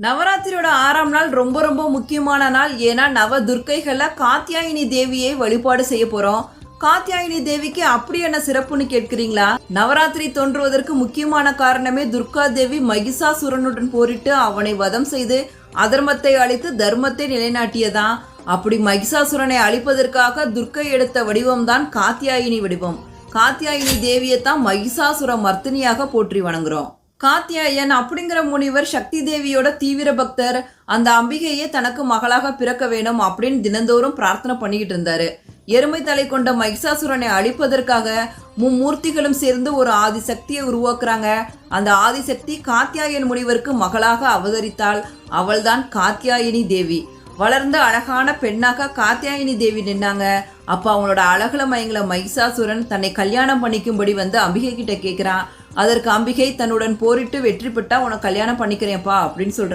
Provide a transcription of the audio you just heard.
நவராத்திரியோட 6ஆம் நாள் ரொம்ப ரொம்ப முக்கியமான நாள். ஏன்னா நவ துர்க்கைகள்ல காத்யாயினி தேவியை வழிபாடு செய்ய போறோம். காத்யாயினி தேவிக்கு அப்படி என்ன சிறப்புன்னு கேட்கிறீங்களா? நவராத்திரி தோன்றுவதற்கு முக்கியமான காரணமே துர்கா தேவி மகிஷாசுரனுடன் போரிட்டு அவனை வதம் செய்து அதர்மத்தை அழித்து தர்மத்தை நிலைநாட்டியதான். அப்படி மகிஷாசுரனை அழிப்பதற்காக துர்க்கை எடுத்த வடிவம்தான் காத்யாயினி வடிவம். காத்யாயினி தேவியை தான் மகிஷாசுர மர்த்தினியாக போற்றி வணங்குறோம். காத்யாயன் அப்படிங்கிற முனிவர் சக்தி தேவியோட தீவிர பக்தர். அந்த அம்பிகையே தனக்கு மகளாக பிறக்க வேணும் அப்படின்னு தினந்தோறும் பிரார்த்தனை பண்ணிக்கிட்டு இருந்தாரு. எருமை தலை கொண்ட மகிஷாசுரனை அழிப்பதற்காக மும்மூர்த்திகளும் சேர்ந்து ஒரு ஆதிசக்தியை உருவாக்குறாங்க. அந்த ஆதிசக்தி காத்யாயன் முனிவருக்கு மகளாக அவதரித்தாள். அவள்தான் காத்யாயினி தேவி. வளர்ந்த அழகான பெண்ணாக காத்யாயினி தேவி நின்னாங்க. அப்ப அவங்களோட அழகுல மயங்கல மகிஷாசுரன் தன்னை கல்யாணம் பண்ணிக்கும்படி வந்து அம்பிகை கிட்ட கேட்கிறான். அதற்கு அம்பிகை தன்னுடன் போரிட்டு வெற்றி பெற்றா உனக்கு கல்யாணம் பண்ணிக்கிறேன்ப்பா அப்படின்னு சொல்றாங்க.